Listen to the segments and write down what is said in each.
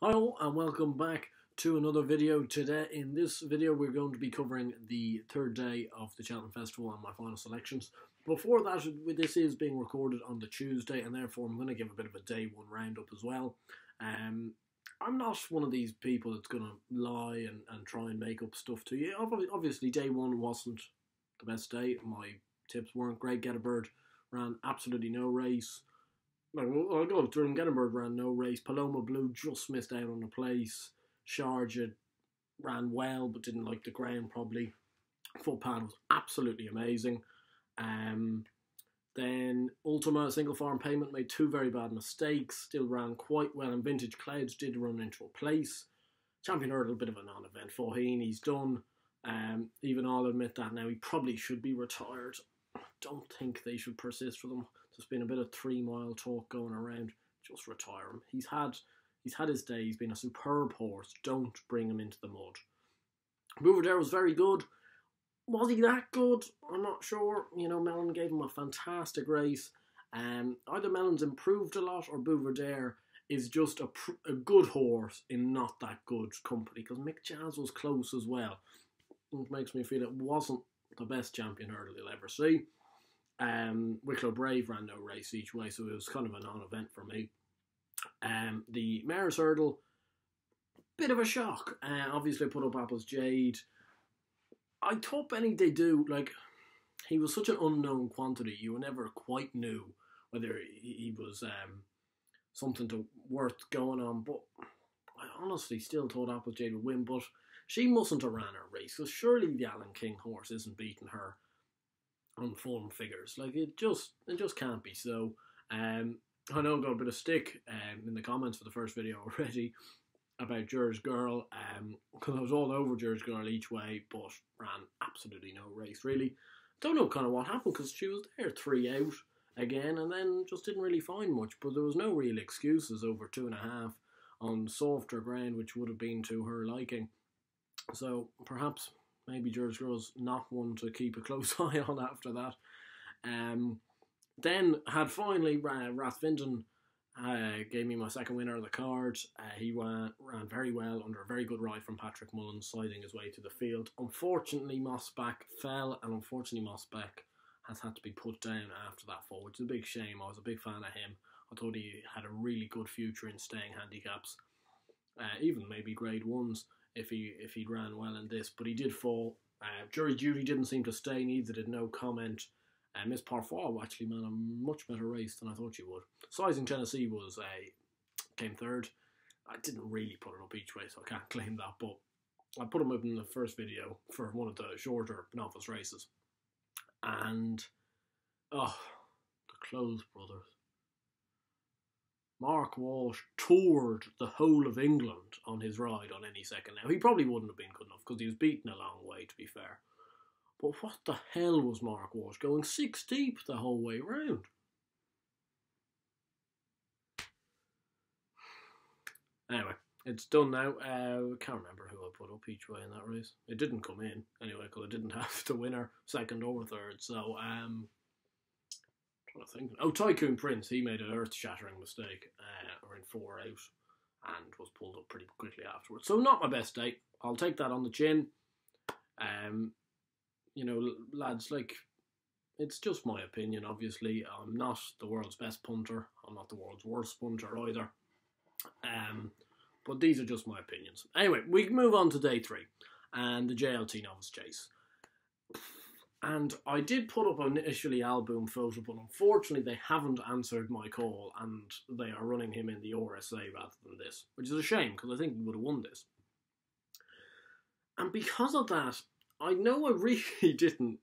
Hi all and welcome back to another video. Today in this video we're going to be covering the third day of the Cheltenham Festival and my final selections. Before that, this is being recorded on the Tuesday and therefore I'm going to give a bit of a day one roundup as well. I'm not one of these people that's going to lie and try and make up stuff to you. Obviously day one wasn't the best day. My tips weren't great. Gettysburg ran absolutely no race. I'll go through them. Gettysburg ran no race. Paloma Blue just missed out on a place. Sharjah ran well but didn't like the ground probably. Footpad was absolutely amazing. Then Ultima, Single Farm Payment, made two very bad mistakes. Still ran quite well, and Vintage Clouds did run into a place. Champion Hurdle, a bit of a non-event. Faugheen, he's done. Even I'll admit that now. He probably should be retired. I don't think they should persist with him. There's been a bit of 3 mile talk going around. Just retire him. He's had his day. He's been a superb horse. Don't bring him into the mud. Bouvardere was very good. Was he that good? I'm not sure. You know, Mellon gave him a fantastic race. Either Mellon's improved a lot or Bouvardere is just a good horse in not that good company, because Mick Jazz was close as well. It makes me feel it wasn't the best champion hurdle you'll ever see. Wicklow Brave ran no race each way, so it was kind of a non-event for me. The Mares Hurdle, bit of a shock. Obviously I put up Apple's Jade. I thought Benny they do, like, he was such an unknown quantity, you never quite knew whether he was something worth going on, but I honestly still thought Apple's Jade would win, but she mustn't have ran her race, because surely the Alan King horse isn't beating her on form figures. Like, it just can't be so. I know I got a bit of stick in the comments for the first video already about George Girl, because I was all over George Girl each way, but ran absolutely no race, really. Don't know kind of what happened, because she was there 3 out again, and then just didn't really find much, but there was no real excuses over 2.5 on softer ground, which would have been to her liking. So perhaps maybe George Girl's not one to keep a close eye on after that. Then had finally Rathvinden gave me my second winner of the card. He ran very well under a very good ride from Patrick Mullins, siding his way to the field. Unfortunately, Mossback fell, and unfortunately Mossback has had to be put down after that fall, which is a big shame. I was a big fan of him. I thought he had a really good future in staying handicaps, even maybe grade ones if he'd ran well in this, but he did fall. Jury Duty didn't seem to stay, neither did No Comment. Miss Parfois actually ran a much better race than I thought she would. Sizing Tennessee came third. I didn't really put it up each way, so I can't claim that, but I put him up in the first video for one of the shorter novice races. And, the Close Brothers. Mark Walsh toured the whole of England on his ride on any second. Now, he probably wouldn't have been good enough because he was beaten a long way, to be fair. But what the hell was Mark Walsh going 6 deep the whole way round? Anyway, it's done now. I can't remember who I put up each way in that race. It didn't come in, anyway, because I didn't have the winner, second or third. So, trying to think. Oh, Tycoon Prince, he made an earth-shattering mistake, or in 4 out, and was pulled up pretty quickly afterwards. So not my best day. I'll take that on the chin. You know, lads, like, it's just my opinion, obviously. I'm not the world's best punter. I'm not the world's worst punter either. But these are just my opinions. Anyway, we can move on to day 3, and the JLT Novices Chase. And I did put up initially Alboom photo, but unfortunately they haven't answered my call, and they are running him in the RSA rather than this, which is a shame, because I think he would have won this. And because of that, I know I really didn't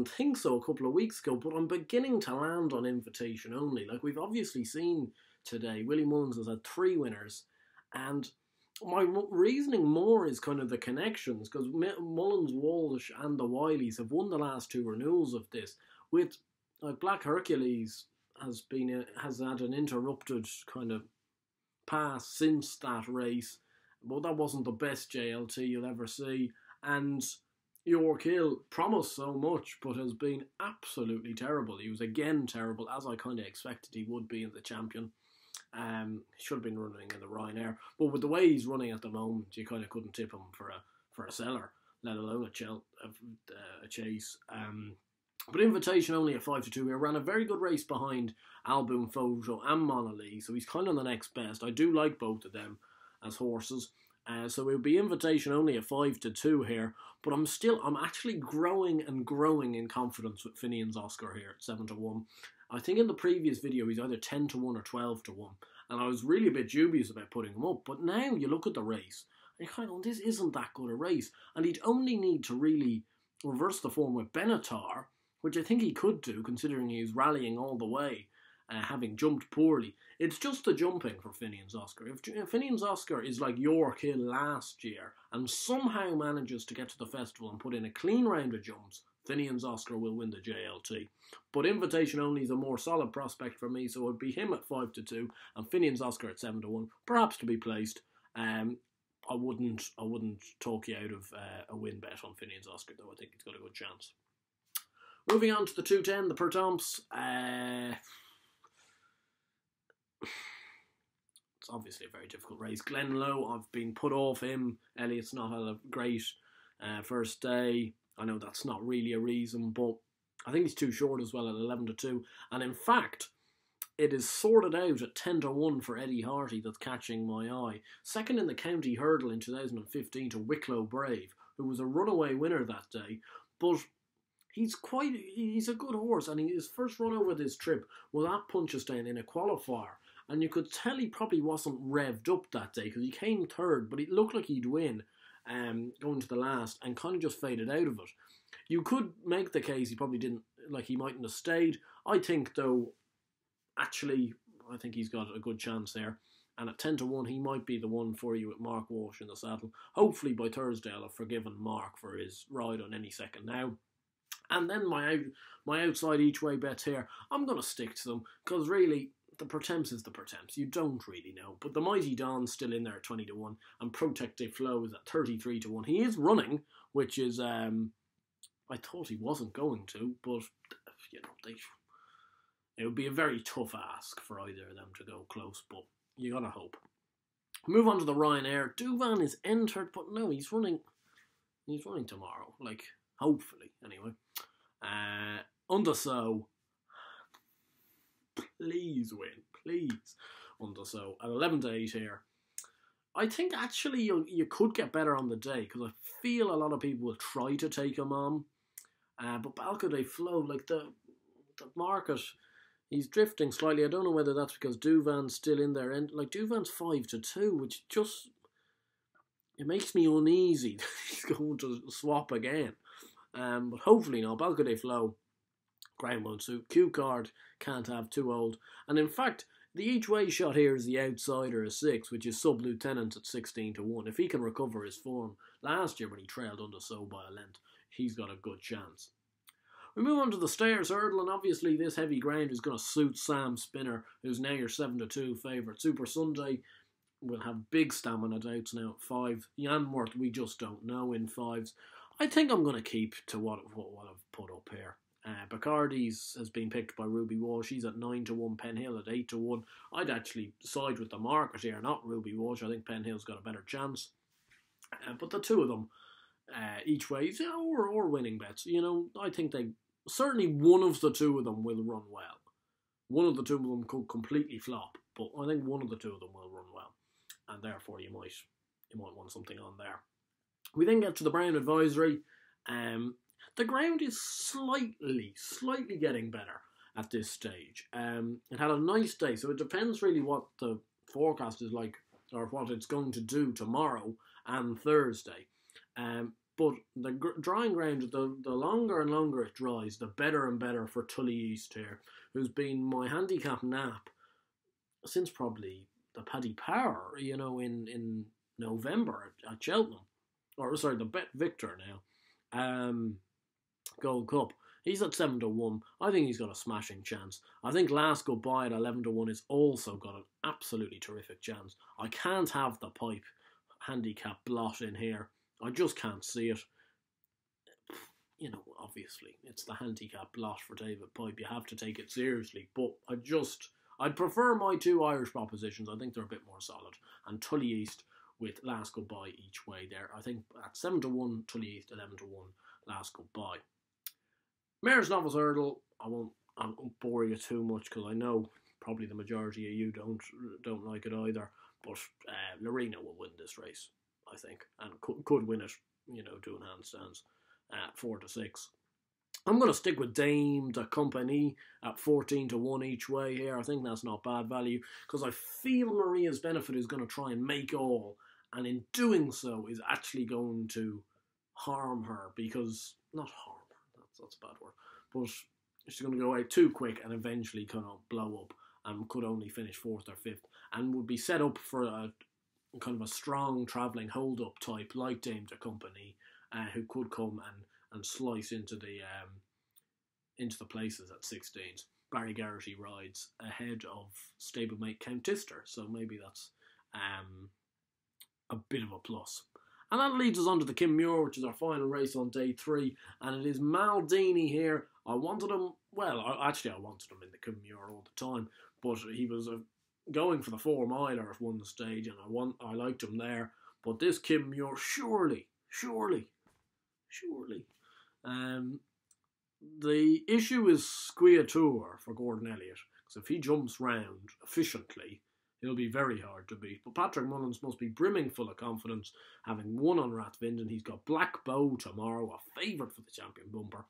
think so a couple of weeks ago, but I'm beginning to land on invitation only. Like, we've obviously seen today, Willie Mullins has had 3 winners, and my reasoning more is kind of the connections, because Mullins, Walsh and the Wileys have won the last 2 renewals of this, with like Black Hercules has had an interrupted kind of pass since that race, but that wasn't the best JLT you'll ever see, and York Hill promised so much but has been absolutely terrible. He was again terrible, as I kind of expected he would be in the champion. Should have been running in the Ryanair, but with the way he's running at the moment, you kind of couldn't tip him for a seller, let alone a Chase. But invitation only at 5-2 here. Ran a very good race behind Album Photo and Monolith, so he's kind of the next best. I do like both of them as horses. So it would be invitation only at 5-2 here. But I'm actually growing and growing in confidence with Finian's Oscar here at 7-1. I think in the previous video he's either 10-1 or 12-1. And I was really a bit dubious about putting him up. But now you look at the race, and you're kind of going, this isn't that good a race. And he'd only need to really reverse the form with Benatar, which I think he could do, considering he's rallying all the way, having jumped poorly. It's just the jumping for Finian's Oscar. If Finian's Oscar is like York Hill last year, and somehow manages to get to the festival and put in a clean round of jumps, Finian's Oscar will win the JLT. But invitation only is a more solid prospect for me, so it would be him at 5-2, and Finian's Oscar at 7-1, perhaps to be placed. I wouldn't talk you out of a win bet on Finian's Oscar, though. I think he's got a good chance. Moving on to the 210, the Pertemps. It's obviously a very difficult race. Glenlow, I've been put off him. Elliott's not had a great first day. I know that's not really a reason, but I think he's too short as well at 11-2. And in fact, it is sorted out at 10-1 for Eddie Harty that's catching my eye. Second in the county hurdle in 2015 to Wicklow Brave, who was a runaway winner that day. But he's a good horse, and his first run over this trip was at Punchestown in a qualifier, and you could tell he probably wasn't revved up that day because he came third, but it looked like he'd win going to the last and kind of just faded out of it. You could make the case he probably didn't, like he mightn't have stayed. I think though, actually, I think he's got a good chance there. And at 10-1, he might be the one for you with Mark Walsh in the saddle. Hopefully by Thursday I'll have forgiven Mark for his ride on any second now. And then my outside each way bets here, I'm going to stick to them because really the Pertemps is the Pertemps. You don't really know. But the Mighty Don's still in there at 20-1 and Protective Flow is at 33-1. He is running, which is, I thought he wasn't going to, but, you know, it would be a very tough ask for either of them to go close, but you got to hope. Move on to the Ryanair. Douvan is entered, but no, he's running tomorrow, like, hopefully, anyway. Undersow, please win, please. Undersow at 11-8 here. I think actually you could get better on the day because I feel a lot of people will try to take him on. But Balco de Flow, like the market, he's drifting slightly. I don't know whether that's because Douvan's still in there. And like Douvan's 5-2, which just, it makes me uneasy that he's going to swap again. But hopefully not. Balco de Flow, ground won't suit. Q card can't have too old. And in fact, the each way shot here is the outsider at 6, which is Sub Lieutenant at 16-1. If he can recover his form last year when he trailed Undersow by a length, he's got a good chance. We move on to the Stayers Hurdle, and obviously this heavy ground is going to suit Sam Spinner, who's now your 7-2 favourite. Super Sunday will have big stamina doubts now at 5. Yanworth, we just don't know in 5s. I think I'm going to keep to what I've put up here. Bacardi's has been picked by Ruby Walsh. She's at 9-1. Penhill at 8-1. I'd actually side with the market here, not Ruby Walsh. I think Penhill's got a better chance. But the two of them, each way, or winning bets. You know, I think certainly one of the two of them will run well. One of the two of them could completely flop, but I think one of the two of them will run well, and therefore you might want something on there. We then get to the Brown Advisory. The ground is slightly getting better at this stage. It had a nice day, so it depends really what the forecast is like, or what it's going to do tomorrow and Thursday. But the drying ground, the longer and longer it dries, the better and better for Tully East here, who's been my handicap nap since probably the Paddy Power, you know, in November at Cheltenham. Or, sorry, the Bet Victor now. Gold Cup. He's at 7-1. I think he's got a smashing chance. I think Last Goodbye at 11-1 has also got an absolutely terrific chance. I can't have the Pipe handicap blot in here. I just can't see it. You know, obviously, it's the handicap blot for David Pipe. You have to take it seriously. But I'd prefer my two Irish propositions. I think they're a bit more solid. And Tully East with Last Goodbye each way there. I think at 7-1, Tully East 11-1, Last Goodbye. Mayor's Novice Hurdle, I won't bore you too much because I know probably the majority of you don't like it either. But Lorena will win this race, I think, and could win it, you know, doing handstands at 4-6. I'm going to stick with Dame de Compagnie at 14-1 each way here. I think that's not bad value because I feel Maria's Benefit is going to try and make all, and in doing so is actually going to harm her because, not harm her, that's a bad word, but she's going to go out too quick and eventually kind of blow up and could only finish 4th or 5th and would be set up for a kind of a strong travelling hold-up type like Dame de Compagnie who could come and slice into the places at 16s. Barry Garrity rides ahead of stablemate Count Tister, so maybe that's a bit of a plus. And that leads us on to the Kim Muir, which is our final race on day 3, and it is Maldini here. I wanted him, well, actually I wanted him in the Kim Muir all the time, but he was going for the 4 miler at one stage, and I liked him there. But this Kim Muir, surely. The issue is Squiatur for Gordon Elliott, because if he jumps round efficiently, he'll be very hard to beat. But Patrick Mullins must be brimming full of confidence, having won on Rathvinden. He's got Black Bow tomorrow, a favourite for the champion bumper.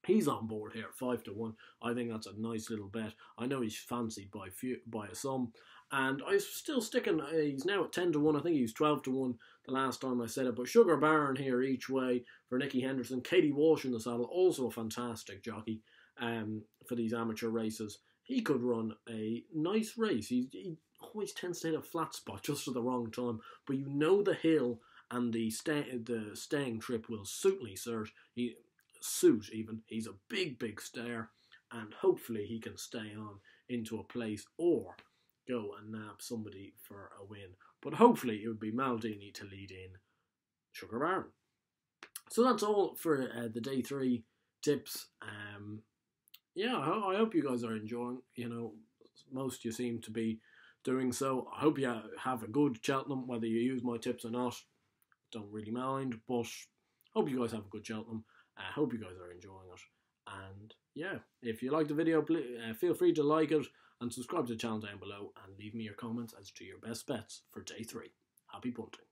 He's on board here at 5-1. I think that's a nice little bet. I know he's fancied by some. And I'm still sticking, he's now at 10-1. I think he was 12-1 the last time I said it. But Sugar Baron here each way for Nicky Henderson. Katie Walsh in the saddle, also a fantastic jockey for these amateur races. He could run a nice race. He always tends to hit a flat spot just at the wrong time. But you know the hill and the staying trip will suit even. He's a big stayer, and hopefully he can stay on into a place or go and nab somebody for a win. But hopefully it would be Maldini to lead in Sugar Baron. So that's all for the day 3 tips. Yeah, I hope you guys are enjoying. You know, most you seem to be doing so. I hope you have a good Cheltenham, whether you use my tips or not. Don't really mind, but hope you guys have a good Cheltenham. I hope you guys are enjoying it. And yeah, if you like the video, feel free to like it and subscribe to the channel down below and leave me your comments as to your best bets for day 3. Happy punting.